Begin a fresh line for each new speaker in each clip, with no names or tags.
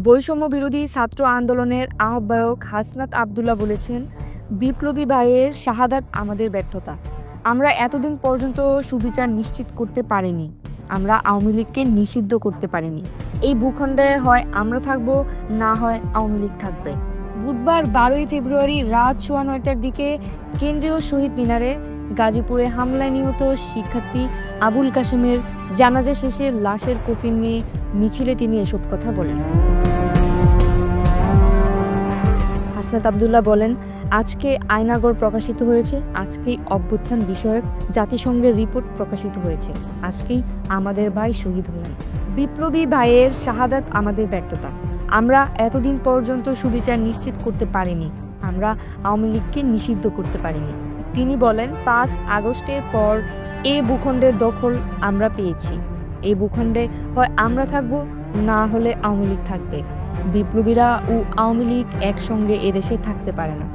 বৈষম্য বিরোধী ছাত্র আন্দোলনের আহ্বায়ক হাসনাত আবদুল্লাহ বলেছেন, বিপ্লবী ভাইয়ের শাহাদাত আমাদের ব্যর্থতা। আমরা এতদিন পর্যন্ত সুবিচার নিশ্চিত করতে পারিনি। আমরা আওয়ামী লীগকে নিষিদ্ধ করতে পারিনি। এই ভূখণ্ডে হয় আমরা থাকব, না হয় আওয়ামী লীগ থাকবে। বুধবার 12ই ফেব্রুয়ারি রাত 9:15টার দিকে কেন্দ্রীয় শহীদ মিনারে গাজীপুরে হামলায় নিহত শিক্ষার্থী আবুল কাশেমের জানাজা শেষে লাশের কফিন নিয়ে মিছিলে তিনি এসব কথা বলেন। হাসনাত আবদুল্লাহ বলেন, আজকে আয়নাগর প্রকাশিত হয়েছে, আজকেই অভ্যুত্থান বিষয়ক জাতিসংঘের রিপোর্ট প্রকাশিত হয়েছে, আজকেই আমাদের ভাই শহীদ হলেন। বিপ্লবী ভাইয়ের শাহাদাত আমাদের ব্যর্থতা। আমরা এতদিন পর্যন্ত সুবিচার নিশ্চিত করতে পারিনি। আমরা আওয়ামী লীগকে নিষিদ্ধ করতে পারিনি। তিনি বলেন, 5 আগস্টের পর এ ভূখণ্ডের দখল আমরা পেয়েছি। এই ভূখণ্ডে হয় আমরা থাকব, না হলে আওয়ামী লীগ থাকবে। বিপ্লবীরা ও আওয়ামী লীগ একসঙ্গে এদেশে থাকতে পারে না।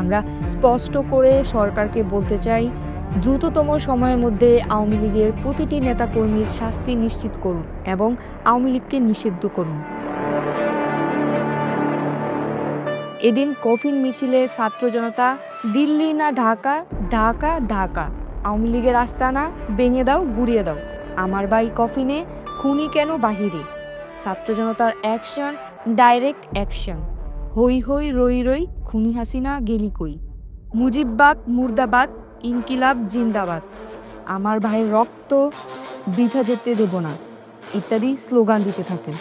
আমরা স্পষ্ট করে সরকারকে বলতে চাই, দ্রুততম সময়ের মধ্যে আওয়ামী লীগের প্রতিটি নেতাকর্মীর শাস্তি নিশ্চিত করুন এবং আওয়ামী লীগকে নিষিদ্ধ করুন। এদিন কফিন মিছিলে ছাত্র জনতা দিল্লি না ঢাকা, ঢাকা ঢাকা, আওয়ামী লীগের আস্তানা ভেঙে দাও, গুড়িয়ে দাও, আমার ভাই কফিনে, খুনি কেন বাহিরে। ছাত্র জনতার অ্যাকশন, ডাইরেক্ট অ্যাকশন। হই হই রই রই, খুনি হাসিনা গেলি কই, মুজিববাদ মুর্দাবাদ, ইনকিলাব জিন্দাবাদ, আমার ভাইয়ের রক্ত বৃথা যেতে দেব না, ইত্যাদি স্লোগান দিতে থাকেন।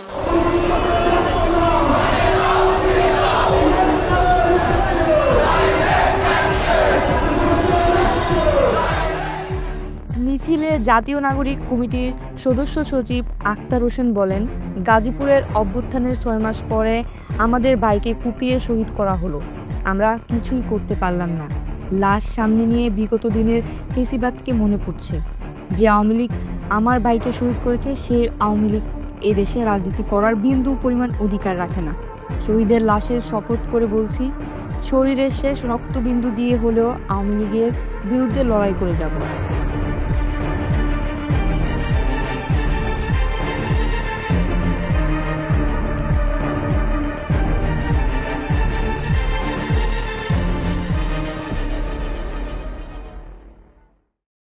মিছিলে জাতীয় নাগরিক কমিটির সদস্য সচিব আক্তার হোসেন বলেন, গাজীপুরের অভ্যুত্থানের 6 মাস পরে আমাদের ভাইকে কুপিয়ে শহীদ করা হলো। আমরা কিছুই করতে পারলাম না। লাশ সামনে নিয়ে বিগত দিনের ফেসিবাদকে মনে পড়ছে। যে আওয়ামী লীগ আমার ভাইকে শহীদ করেছে, সে আওয়ামী লীগ এদেশে রাজনীতি করার বিন্দু পরিমাণ অধিকার রাখে না। শহীদের লাশের শপথ করে বলছি, শরীরের শেষ রক্তবিন্দু দিয়ে হলেও আওয়ামী লীগের বিরুদ্ধে লড়াই করে যাব।